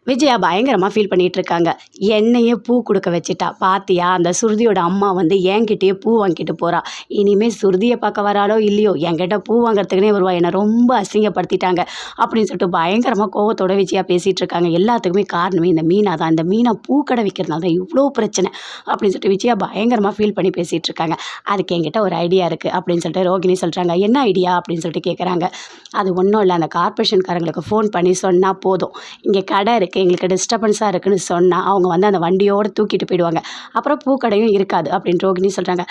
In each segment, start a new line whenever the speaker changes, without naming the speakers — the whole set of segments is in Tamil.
விஜயா பயங்கரமாக ஃபீல் பண்ணிகிட்டு இருக்காங்க. என்னையே பூ கொடுக்க வச்சுட்டா பாத்தியா, அந்த சுருதியோட அம்மா வந்து என்கிட்டயே பூ வாங்கிட்டு போகிறா. இனிமேல் சுருதியை பார்க்க வராளோ இல்லையோ என்கிட்ட பூ வாங்குறதுக்குனே வருவா. என்னை ரொம்ப அசிங்கப்படுத்திட்டாங்க அப்படின்னு சொல்லிட்டு பயங்கரமாக கோவத்தோட விஜயா பேசிகிட்டு இருக்காங்க. எல்லாத்துக்குமே காரணமே இந்த மீனா தான். இந்த மீனா பூக்கடை விற்கிறதுனால தான் இவ்வளோ பிரச்சனை அப்படின்னு சொல்லிட்டு விஜயா பயங்கரமாக ஃபீல் பண்ணி பேசிகிட்டு இருக்காங்க. அதுக்கு என்கிட்ட ஒரு ஐடியா இருக்குது அப்படின்னு சொல்லிட்டு ரோகிணி சொல்கிறாங்க. என்ன ஐடியா அப்படின்னு சொல்லிட்டு கேட்குறாங்க. அது ஒன்றும் இல்லை, அந்த கார்பரேஷன்காரங்களுக்கு ஃபோன் பண்ணி சொன்னால் போதும், இங்கே கடை இருக்குது, எங்களுக்கு டிஸ்டர்பன்ஸாக இருக்குன்னு சொன்னால் அவங்க வந்து அந்த வண்டியோடு தூக்கிட்டு போயிடுவாங்க, அப்புறம் பூக்கடையும் இருக்காது அப்படின்னு ரோகிணி சொல்கிறாங்க.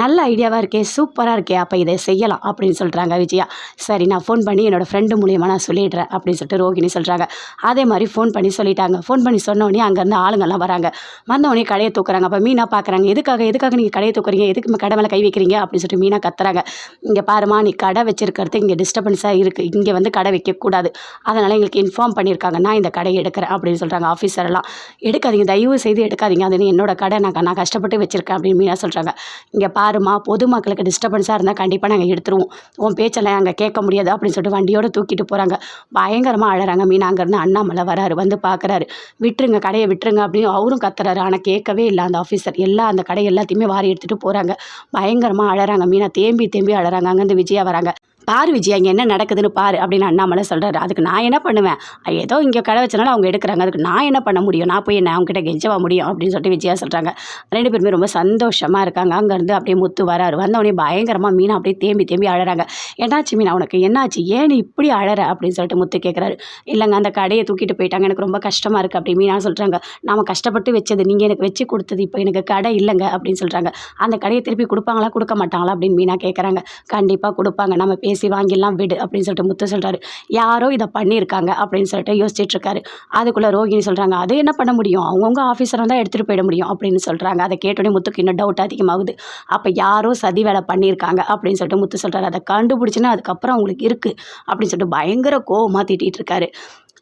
நல்ல ஐடியாவாக இருக்கே, சூப்பராக இருக்கே, அப்போ இதை செய்யலாம் அப்படின்னு சொல்கிறாங்க விஜயா. சரி, நான் ஃபோன் பண்ணி என்னோடய ஃப்ரெண்டு மூலியமாக நான் சொல்லிடுறேன் அப்படின்னு சொல்லிட்டு ரோகிணி சொல்கிறாங்க. அதே மாதிரி ஃபோன் பண்ணி சொல்லிட்டாங்க. ஃபோன் பண்ணி சொன்னோடனே அங்கேருந்து ஆளுங்கள்லாம் வராங்க. வந்தோடனே கடையை தூக்குறாங்க. அப்போ மீனா பார்க்குறாங்க. எதுக்காக நீங்கள் கடையை தூக்குறீங்க, எதுக்கு கடை மேலே கை வைக்கிறீங்க அப்படின்னு சொல்லிட்டு மீனா கத்துறாங்க. இங்கே பாருமா, நீ கடை வச்சிருக்கிறது இங்கே டிஸ்டர்பன்ஸாக இருக்குது, இங்கே வந்து கடை வைக்கக்கூடாது, அதனால் எங்களுக்கு இன்ஃபார்ம் பண்ணியிருக்காங்க, நான் இந்த கடையை எடுக்கிறேன் அப்படின்னு சொல்கிறாங்க. ஆஃபீஸரெல்லாம் எடுக்காதீங்க, தயவு செய்து எடுக்காதீங்க, அது என்னோட கடை, நான் கஷ்டப்பட்டு வச்சுருக்கேன் அப்படின்னு மீனா சொல்கிறாங்க. இங்கே பாருமா, பொதுமக்களுக்கு டிஸ்டர்பன்ஸாக இருந்தால் கண்டிப்பாக நாங்கள் எடுத்துருவோம், உன் பேச்செல்லாம் அங்கே கேட்க முடியாது அப்படின்னு சொல்லிட்டு வண்டியோடு தூக்கிட்டு போகிறாங்க. பயங்கரமாக அழறாங்க. மீனா அங்கேருந்து அண்ணாமலை வராரு, வந்து பார்க்குறாரு. விட்டுருங்க, கடையை விட்டுருங்க அப்படின்னு அவரும் கத்துறாரு. ஆனால் கேட்கவே இல்லை அந்த ஆஃபீஸர். அந்த கடை எல்லாத்தையுமே வாரி எடுத்துகிட்டு போகிறாங்க. பயங்கரமாக அழறாங்க. மீனா தேம்பி அழறாங்க. அங்கேருந்து விஜயா வராங்க. பாரு விஜயா, இங்கே என்ன நடக்குதுன்னு பாரு அப்படின்னு அண்ணாமலை சொல்கிறாரு. அதுக்கு நான் என்ன பண்ணுவேன், ஏதோ இங்கே கடை வச்சனால அவங்க எடுக்கிறாங்க, அதுக்கு நான் என்ன பண்ண முடியும், நான் போய் என்ன அவங்ககிட்ட கெஞ்சவா முடியும் அப்படின்னு சொல்லிட்டு விஜயா சொல்கிறாங்க. ரெண்டு பேருமே ரொம்ப சந்தோஷமாக இருக்காங்க. அங்கேருந்து அப்படியே முத்து வராரு. வந்தவொடனே பயங்கரமாக மீனா அப்படியே தேம்பி அழறாங்க. என்னாச்சு மீனா, உனக்கு என்னாச்சு, ஏன் நீ இப்படி அழற அப்படின்னு சொல்லிட்டு முத்து கேட்குறாரு. இல்லைங்க, அந்த கடையை தூக்கிட்டு போயிட்டாங்க, எனக்கு ரொம்ப கஷ்டமாக இருக்குது அப்படி மீனா சொல்கிறாங்க. நாம் கஷ்டப்பட்டு வச்சது, நீங்கள் எனக்கு வச்சு கொடுத்தது, இப்போ எனக்கு கடை இல்லைங்க அப்படின்னு சொல்கிறாங்க. அந்த கடையை திருப்பி கொடுப்பாங்களா கொடுக்க மாட்டாங்களா அப்படின்னு மீனா கேட்குறாங்க. கண்டிப்பாக கொடுப்பாங்க, நம்ம பேசி வாங்கிடலாம் விடு அப்படின்னு சொல்லிட்டு முத்து சொல்கிறாரு. யாரோ இதை பண்ணியிருக்காங்க அப்படின்னு சொல்லிட்டு யோசிச்சுட்டு இருக்காரு. அதுக்குள்ளே ரோகிணி சொல்கிறாங்க. அது என்ன பண்ண முடியும், அவங்கவுங்க ஆஃபீஸராக தான் எடுத்துகிட்டு போயிட முடியும் அப்படின்னு சொல்கிறாங்க. அதை கேட்டோடனே முத்துக்கு இன்னும் டவுட் அதிகமாகுது. அப்போ யாரோ சதி வேலை பண்ணியிருக்காங்க அப்படின்னு சொல்லிட்டு முத்து சொல்கிறாரு. அதை கண்டுபிடிச்சின்னா அதுக்கப்புறம் அவங்களுக்கு இருக்குது அப்படின்னு சொல்லிட்டு பயங்கர கோவமாக திட்டிகிட்டு இருக்காரு.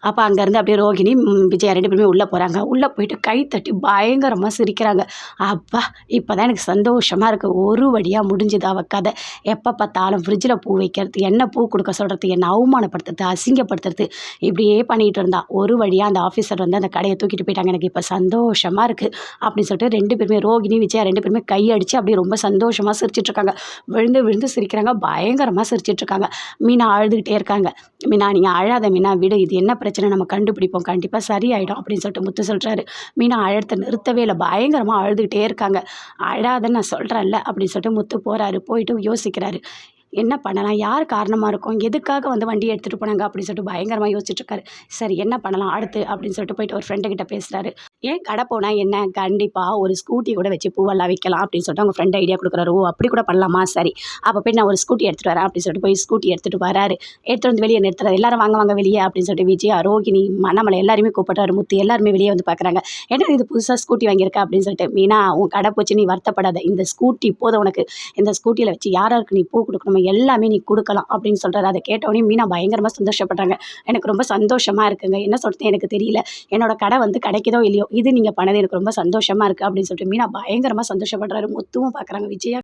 அப்போ அங்கேருந்து அப்படியே ரோகிணி விஜயா ரெண்டு பேருமே உள்ளே போகிறாங்க. உள்ளே போயிட்டு கை தட்டி பயங்கரமாக சிரிக்கிறாங்க. அப்பா, இப்போ தான் எனக்கு சந்தோஷமாக இருக்குது, ஒரு வழியாக முடிஞ்சுது அவள் கதை. எப்போ பார்த்தாலும் ஃப்ரிட்ஜில் பூ வைக்கிறது, என்ன பூ கொடுக்க சொல்கிறது, என்னை அவமானப்படுத்துறது, அசிங்கப்படுத்துறது, இப்படியே பண்ணிகிட்டு இருந்தா. ஒரு வழியாக அந்த ஆஃபீஸர் வந்து அந்த கடையை தூக்கிட்டு போயிட்டாங்க, எனக்கு இப்போ சந்தோஷமாக இருக்குது அப்படின்னு சொல்லிட்டு ரெண்டு பேருமே ரோகிணி விஜயா ரெண்டு பேருமே கையடிச்சு அப்படியே ரொம்ப சந்தோஷமாக சிரிச்சிட்ருக்காங்க. விழுந்து சிரிக்கிறாங்க. பயங்கரமாக சிரிச்சிட்ருக்காங்க. மீனா அழுதுகிட்டே இருக்காங்க. மீனா, நீங்கள் அழாத மீனா, விடு, இது என்ன பிரச்சனை நம்ம கண்டுபிடிப்போம், கண்டிப்பாக சரியாயிடும் அப்படின்னு சொல்லிட்டு முத்து சொல்கிறாரு. மீனா அழத்தை நிறுத்தவே இல்லை. பயங்கரமாக அழுதுகிட்டே இருக்காங்க. அழாதன்னு நான் சொல்கிறேன்ல அப்படின்னு சொல்லிட்டு முத்து போகிறாரு. போயிட்டு யோசிக்கிறாரு. என்ன பண்ணலாம், யார் காரணமாக இருக்கும், எதுக்காக வந்து வண்டியை எடுத்துகிட்டு போனாங்க அப்படின்னு சொல்லிட்டு பயங்கரமாக யோசிச்சுட்ருக்காரு. சரி, என்ன பண்ணலாம் அடுத்து அப்படின்னு சொல்லிட்டு போயிட்டு ஒரு ஃப்ரெண்டுக்கிட்ட பேசுகிறாரு. ஏன் கடை போனால் என்ன, கண்டிப்பாக ஒரு ஸ்கூட்டி கூட வச்சு பூவெல்லாம் விற்கலாம் அப்படின்னு சொல்லிட்டு அவங்க ஃப்ரெண்ட் ஐடியா கொடுக்குறாரு. ஓ, அப்படி கூட பண்ணலாமா, சரி அப்போ போய் நான் ஒரு ஸ்கூட்டி எடுத்துகிட்டு வரேன் அப்படின்னு சொல்லிட்டு போய் ஸ்கூட்டி எடுத்துகிட்டு வராரு. எடுத்துகிட்டு வந்து வெளியே நிறுத்துறாரு. எல்லாரும் வாங்க வெளியே அப்படின்னு சொல்லிட்டு விஜயா, ரோகிணி, அண்ணாமலை எல்லாருமே கூப்பிட்டாரு. முத்து எல்லாருமே வெளியே வந்து பார்க்குறாங்க. என்ன இது புதுசாக ஸ்கூட்டி வாங்கியிருக்கா அப்படின்னு சொல்லிட்டு. மீனா, உன் கடை போச்சு, நீ வருத்தப்படாத, இந்த ஸ்கூட்டி போதும் உனக்கு, இந்த ஸ்கூட்டியில் வச்சு யாராருக்கு நீ பூ கொடுக்கணும் எல்லாமே நீ கொடுக்கலாம் அப்படின்னு சொல்கிறாரு. அதை கேட்டோடனே மீனா பயங்கரமாக சந்தோஷப்படுறாங்க. எனக்கு ரொம்ப சந்தோஷமாக இருக்குங்க, என்ன சொல்கிறது எனக்கு தெரியல, என்னோட கடை வந்து கிடைக்குதோ இல்லையோ, இது நீங்கள் பண்ணது எனக்கு ரொம்ப சந்தோஷமாக இருக்குது அப்படின்னு சொல்லிட்டு மீனா பயங்கரமாக சந்தோஷப்படுறாரு. முத்துவும் பார்க்குறாங்க. விஜயா